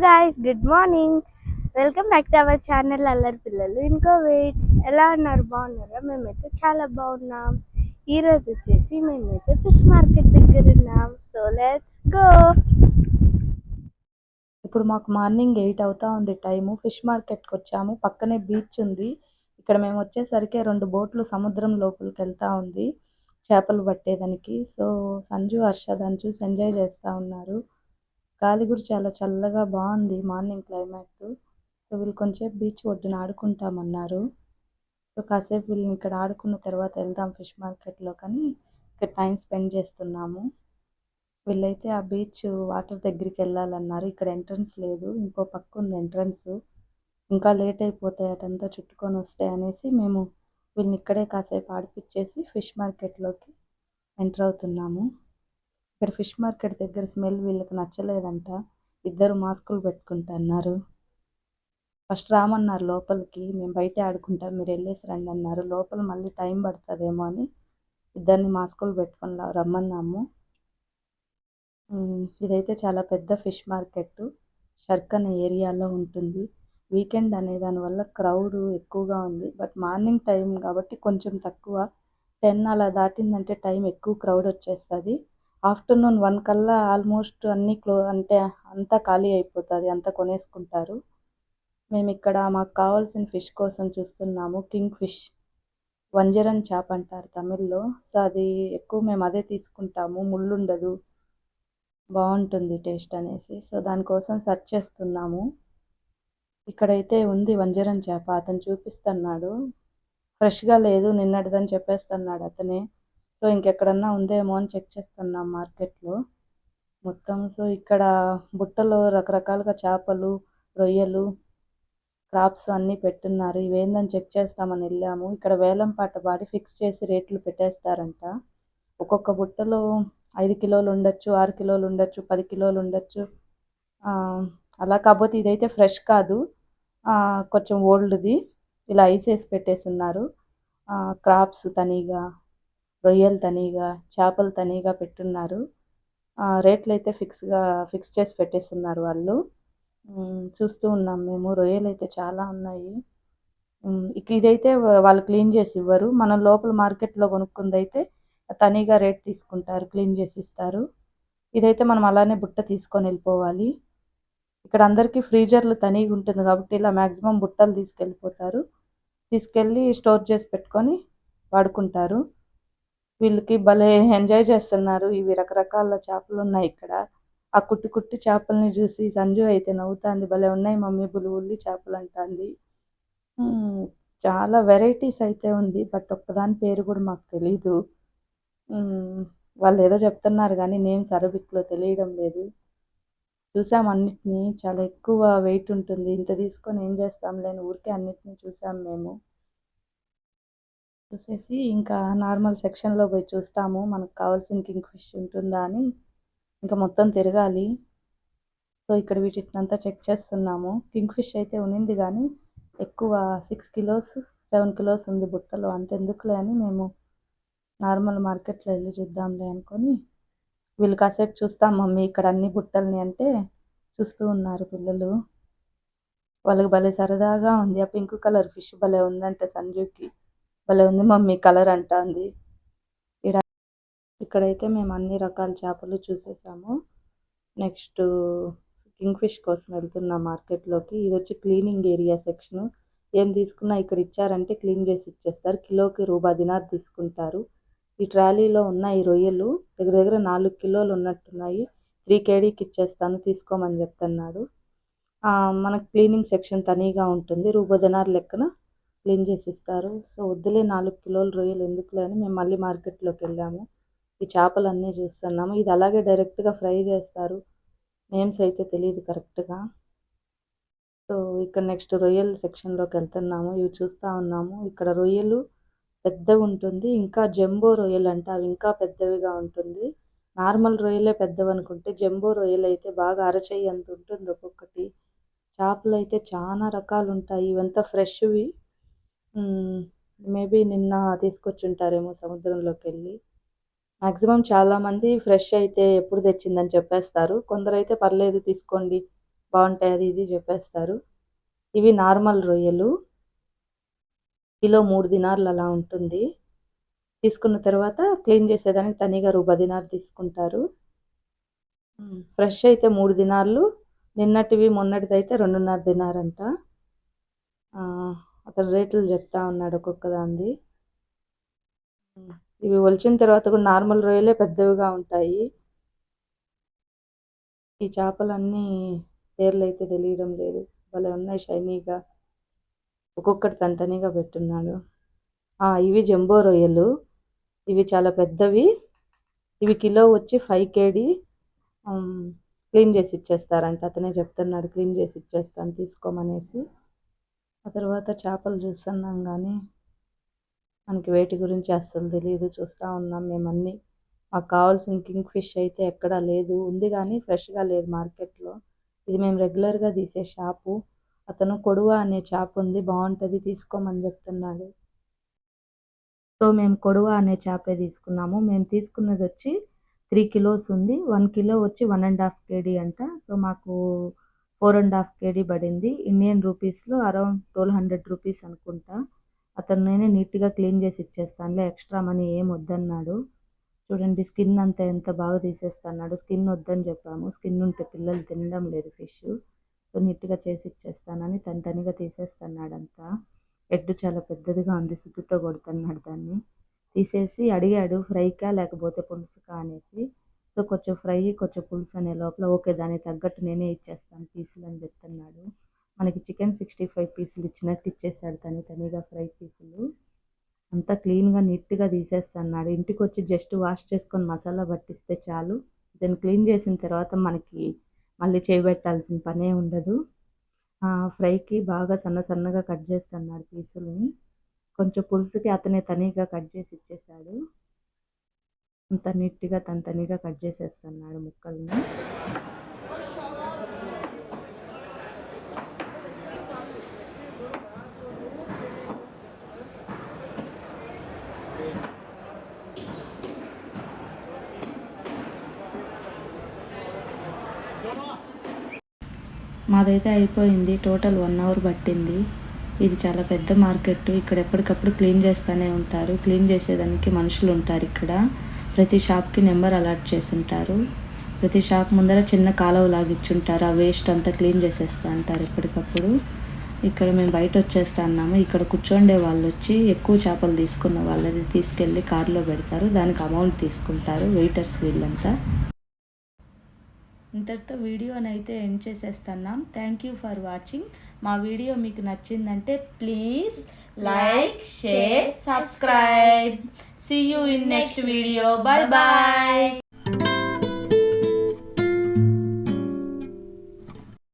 Guys, good morning. Welcome back to our channel అల్లరి పిల్లలు ఇంకో వెయిట్. ఎలా ఉన్నారు? బాగున్నారా? మేమైతే చాలా బాగున్నాం. ఈరోజు వచ్చేసి మేమైతే ఫిష్ మార్కెట్ దగ్గర ఉన్నాం. So let's go. ఇప్పుడు మాకు మార్నింగ్ 8 అవుతా ఉంది టైము. ఫిష్ మార్కెట్కి వచ్చాము. పక్కనే బీచ్ ఉంది. ఇక్కడ మేము వచ్చేసరికి 2 బోట్లు సముద్రం లోపలికి వెళ్తా ఉంది చేపలు పట్టేదానికి. సో సంజు, హర్ష దాన్ని చూసి ఎంజాయ్ చేస్తూ ఉన్నారు. గాలి కూడా చాలా చల్లగా బాగుంది మార్నింగ్ క్లైమేట్. సో వీళ్ళు కొంచెంసేపు బీచ్ ఒడ్డున ఆడుకుంటామన్నారు. సో కాసేపు వీళ్ళని ఇక్కడ ఆడుకున్న తర్వాత వెళ్దాం ఫిష్ మార్కెట్లో కానీ ఇక్కడ టైం స్పెండ్ చేస్తున్నాము. వీళ్ళైతే ఆ బీచ్ వాటర్ దగ్గరికి వెళ్ళాలన్నారు. ఇక్కడ ఎంట్రన్స్ లేదు, ఇంకో పక్క ఉంది ఎంట్రన్స్. ఇంకా లేట్ అయిపోతాయి అటంతా చుట్టుకొని వస్తాయి అనేసి మేము వీళ్ళని ఇక్కడే కాసేపు ఆడిపించేసి ఫిష్ మార్కెట్లోకి ఎంటర్ అవుతున్నాము. ఇక్కడ ఫిష్ మార్కెట్ దగ్గర స్మెల్ వీళ్ళకి నచ్చలేదంట. ఇద్దరు మాస్కులు పెట్టుకుంటున్నారు. ఫస్ట్ రామన్నారు లోపలికి, మేము బయటే ఆడుకుంటాం, మీరు వెళ్ళేసి రండి అన్నారు. లోపల మళ్ళీ టైం పడుతుందేమో అని ఇద్దరిని మాస్కులు పెట్టుకొని రమ్మన్నాము. ఇదైతే చాలా పెద్ద ఫిష్ మార్కెట్. షర్క్ అనే ఏరియాలో ఉంటుంది. వీకెండ్ అనే దానివల్ల క్రౌడ్ ఎక్కువగా ఉంది. బట్ మార్నింగ్ టైం కాబట్టి కొంచెం తక్కువ. 10 అలా దాటిందంటే టైం ఎక్కువ క్రౌడ్ వచ్చేస్తుంది. ఆఫ్టర్నూన్ 1 కల్లా ఆల్మోస్ట్ అన్నీ అంటే అంతా ఖాళీ అయిపోతుంది, అంతా కొనేసుకుంటారు. మేము ఇక్కడ మాకు కావాల్సిన ఫిష్ కోసం చూస్తున్నాము. కింగ్ ఫిష్, వంజరం చేప అంటారు తమిళ్లో. సో అది ఎక్కువ మేము అదే తీసుకుంటాము, ముళ్ళు ఉండదు, బాగుంటుంది టేస్ట్ అనేసి. సో దానికోసం సెర్చ్ చేస్తున్నాము. ఇక్కడైతే ఉంది వంజరం చేప, అతను చూపిస్తున్నాడు. ఫ్రెష్గా లేదు, నిన్నటిదని చెప్పేస్తున్నాడు అతనే. సో ఇంకెక్కడన్నా ఉందేమో అని చెక్ చేస్తున్నాం మార్కెట్లో మొత్తం. సో ఇక్కడ బుట్టలో రకరకాలుగా చేపలు, రొయ్యలు, క్రాప్స్ అన్నీ పెట్టున్నారు. ఇవేందని చెక్ చేస్తామని వెళ్ళాము. ఇక్కడ వేలం పాట పాడి ఫిక్స్ చేసి రేట్లు పెట్టేస్తారంట. ఒక్కొక్క బుట్టలో 5 కిలోలు ఉండొచ్చు, 6 కిలోలు ఉండొచ్చు, 10 కిలోలు ఉండొచ్చు. అలా కాకపోతే ఇదైతే ఫ్రెష్ కాదు, కొంచెం ఓల్డ్ది. ఇలా ఐస్ వేసి పెట్టేసి ఉన్నారు. క్రాప్స్ తనీగా, రొయ్యలు తనీగా, చేపలు తనీగా పెట్టున్నారు. రేట్లు అయితే ఫిక్స్ చేసి పెట్టేస్తున్నారు వాళ్ళు. చూస్తూ ఉన్నాం మేము. రొయ్యలు అయితే చాలా ఉన్నాయి. ఇదైతే వాళ్ళు క్లీన్ చేసి ఇవ్వరు. మనం లోపల మార్కెట్లో కొనుక్కుందైతే తనీగా రేట్ తీసుకుంటారు, క్లీన్ చేసి ఇస్తారు. ఇదైతే మనం అలానే బుట్ట తీసుకొని వెళ్ళిపోవాలి. ఇక్కడ అందరికీ ఫ్రీజర్లు తనీగా ఉంటుంది కాబట్టి ఇలా మ్యాక్సిమం బుట్టలు తీసుకెళ్ళి స్టోర్ చేసి పెట్టుకొని వాడుకుంటారు. వీళ్ళకి భలే ఎంజాయ్ చేస్తున్నారు. ఇవి రకరకాల చేపలు ఉన్నాయి ఇక్కడ. ఆ కుట్టి చేపలని చూసి సంజు అయితే నవ్వుతుంది. భలే ఉన్నాయి మమ్మీ, బుల్లి చేపలు అంటుంది. చాలా వెరైటీస్ అయితే ఉంది, బట్ ఒక్కదాని పేరు కూడా మాకు తెలీదు. వాళ్ళు ఏదో చెప్తున్నారు కానీ నేమ్స్ అరబిక్లో తెలియడం లేదు. చూసాం అన్నిటినీ, చాలా ఎక్కువ వెయిట్ ఉంటుంది. ఇంత తీసుకొని ఏం చేస్తాంలే అని ఊరికే అన్నిటినీ చూసాం మేము. చూసేసి ఇంకా నార్మల్ సెక్షన్లో పోయి చూస్తాము మనకు కావాల్సిన కింగ్ ఫిష్ ఉంటుందా అని. ఇంకా మొత్తం తిరగాలి. సో ఇక్కడ వీటినంతా చెక్ చేస్తున్నాము. కింగ్ ఫిష్ అయితే ఉన్నింది కానీ ఎక్కువ 6 కిలోస్ 7 కిలోస్ ఉంది బుట్టలో. అంతెందుకులే అని మేము నార్మల్ మార్కెట్లో వెళ్ళి చూద్దాంలే అనుకొని వీళ్ళు కాసేపు చూస్తాం మమ్మీ ఇక్కడ అన్ని బుట్టల్ని అంటే చూస్తూ ఉన్నారు పిల్లలు. వాళ్ళకి భలే సరదాగా ఉంది. ఆ పింక్ కలర్ ఫిష్ భలే ఉందంటే సంజుకి. భలే ఉంది మమ్మీ కలర్ అంటుంది. ఇక్కడైతే మేము అన్ని రకాల చేపలు చూసేసాము. నెక్స్ట్ కింగ్ ఫిష్ కోసం వెళ్తున్నాం మార్కెట్లోకి. ఇది వచ్చి క్లీనింగ్ ఏరియా సెక్షను. ఏం తీసుకున్నా ఇక్కడ ఇచ్చారంటే క్లీన్ చేసి ఇచ్చేస్తారు. కిలోకి రూ. 10 తీసుకుంటారు. ఈ ట్రాలీలో ఉన్న ఈ రొయ్యలు దగ్గర 4 కిలోలు ఉన్నట్టున్నాయి. 3 కేడీకి ఇచ్చేస్తాను తీసుకోమని చెప్తున్నాడు. మనకు క్లీనింగ్ సెక్షన్ తనీగా ఉంటుంది, రూ. 10 లెక్కన క్లీన్ చేసి ఇస్తారు. సో వద్దులే 4 కిలోలు రొయ్యలు ఎందుకులే అని మేము మళ్ళీ మార్కెట్లోకి వెళ్ళాము. ఈ చేపలు అన్నీ చూస్తున్నాము. ఇది అలాగే డైరెక్ట్గా ఫ్రై చేస్తారు, నేమ్స్ అయితే తెలియదు కరెక్ట్గా. సో ఇక్కడ నెక్స్ట్ రొయ్యల సెక్షన్లోకి వెళ్తున్నాము. ఇవి చూస్తూ ఉన్నాము. ఇక్కడ రొయ్యలు పెద్దగా ఉంటుంది, ఇంకా జంబో రొయ్యలు అంటే అవి ఇంకా పెద్దవిగా ఉంటుంది. నార్మల్ రొయ్యలే పెద్దవి అనుకుంటే జంబో రొయ్యలు అయితే బాగా అరచేయి అంత ఉంటుంది ఒక్కొక్కటి. చేపలు అయితే చాలా రకాలు ఉంటాయి. ఇవంతా ఫ్రెష్వి. మేబీ నిన్న తీసుకొచ్చి ఉంటారేమో సముద్రంలోకి వెళ్ళి. మ్యాక్సిమం చాలామంది ఫ్రెష్ అయితే ఎప్పుడు తెచ్చిందని చెప్పేస్తారు. కొందరైతే పర్లేదు తీసుకోండి బాగుంటాయి అది ఇది చెప్పేస్తారు. ఇవి నార్మల్ రొయ్యలు, కిలో 3 దినార్లు అలా ఉంటుంది. తీసుకున్న తర్వాత క్లీన్ చేసేదానికి తనీగా 10 దినార్ తీసుకుంటారు. ఫ్రెష్ అయితే 3 దినార్లు, నిన్నటివి మొన్నటిదైతే 2.5 దినార్ అంట. అతను రేట్లు చెప్తా ఉన్నాడు ఒక్కొక్క దానిది. ఇవి ఒలిచిన తర్వాత కూడా నార్మల్ రొయ్యలే పెద్దవిగా ఉంటాయి. ఈ చేపలన్నీ పేర్లు అయితే తెలియడం లేదు, భలే ఉన్నాయి షైనీగా, ఒక్కొక్కటి తనితనిగా పెట్టున్నాడు. ఇవి జంబో రొయ్యలు, ఇవి చాలా పెద్దవి. ఇవి కిలో వచ్చి 5 kg. క్లీన్ చేసి ఇచ్చేస్తారంట, అతనే చెప్తున్నాడు క్లీన్ చేసి ఇచ్చేస్తాను తీసుకోమనేసి. ఆ తర్వాత చేపలు చూస్తున్నాం కానీ మనకి వేటి గురించి అస్సలు తెలియదు. చూస్తూ ఉన్నాం మేమన్నీ. మాకు కావాల్సిన కింగ్ ఫిష్ అయితే ఎక్కడా లేదు, ఉంది కానీ ఫ్రెష్గా లేదు మార్కెట్లో. ఇది మేము రెగ్యులర్గా తీసే షాపు. అతను కొడువ అనే చేప ఉంది, బాగుంటుంది తీసుకోమని చెప్తున్నాడు. సో మేము కొడువ అనే చేపే తీసుకున్నాము. మేము తీసుకున్నది వచ్చి 3 kilos ఉంది. 1 kilo వచ్చి 1.5 kg అంట. సో మాకు 4.5 kg పడింది. ఇండియన్ రూపీస్లో అరౌండ్ 1200 రూపీస్ అనుకుంటా. అతను నేనే నీట్గా క్లీన్ చేసి ఇచ్చేస్తానులే, ఎక్స్ట్రా మనీ ఏం వద్దన్నాడు. చూడండి స్కిన్ అంతా ఎంత బాగా తీసేస్తున్నాడు. స్కిన్ వద్దని చెప్పాము, స్కిన్ ఉంటే పిల్లలు తినడం లేదు ఫిష్. సో నీట్గా చేసి ఇచ్చేస్తానని తనిగా తీసేస్తున్నాడంతా. హెడ్ చాలా పెద్దదిగా ఉంది, సుత్తుతో కొడుతున్నాడు దాన్ని. తీసేసి అడిగాడు ఫ్రైకా లేకపోతే పులుసుకా అనేసి. సో కొంచెం ఫ్రై కొంచెం పులుసు అనే లోపల ఓకే దానికి తగ్గట్టు నేనే ఇచ్చేస్తాను పీసులు అని చెప్తున్నాడు. మనకి చికెన్ 65 పీసులు ఇచ్చినట్టు ఇచ్చేసాడు తనిగా ఫ్రై పీసులు. అంతా క్లీన్గా నీట్గా తీసేస్తున్నాడు. ఇంటికి వచ్చి జస్ట్ వాష్ చేసుకొని మసాలా పట్టిస్తే చాలు. దాన్ని క్లీన్ చేసిన తర్వాత మనకి మళ్ళీ చేయబెట్టాల్సిన పనే ఉండదు. ఫ్రైకి బాగా సన్నగా కట్ చేస్తున్నాడు పీసులని. కొంచెం పులుసుకి అతనే తనీగా కట్ చేసి ఇచ్చేసాడు. అంత నీట్గా తనీగా కట్ చేసేస్తున్నాడు ముక్కల్ని. మాదైతే అయిపోయింది, టోటల్ 1 hour పట్టింది. ఇది చాలా పెద్ద మార్కెట్, ఇక్కడ ఎప్పటికప్పుడు క్లీన్ చేస్తూనే ఉంటారు. క్లీన్ చేసేదానికి మనుషులు ఉంటారు ఇక్కడ. ప్రతి షాప్కి నెంబర్ అలాట్ చేసి ఉంటారు. ప్రతి షాప్ ముందర చిన్న కాలువ లాగిచ్చుంటారు, ఆ వేస్ట్ అంతా క్లీన్ చేసేస్తూ ఉంటారు ఎప్పటికప్పుడు. ఇక్కడ మేము బయట వచ్చేస్తున్నాము. ఇక్కడ కూర్చోండే వాళ్ళు వచ్చి ఎక్కువ చేపలు తీసుకున్న వాళ్ళది తీసుకెళ్ళి కారులో పెడతారు, దానికి అమౌంట్ తీసుకుంటారు వెయిటర్స్ వీళ్ళంతా. ఇంతటితో వీడియోని అయితే ఎండ్ చేసేస్తున్నాం. Thank you for watching. మా వీడియో మీకు నచ్చిందంటే please like, share, subscribe. See you in next video. Bye bye.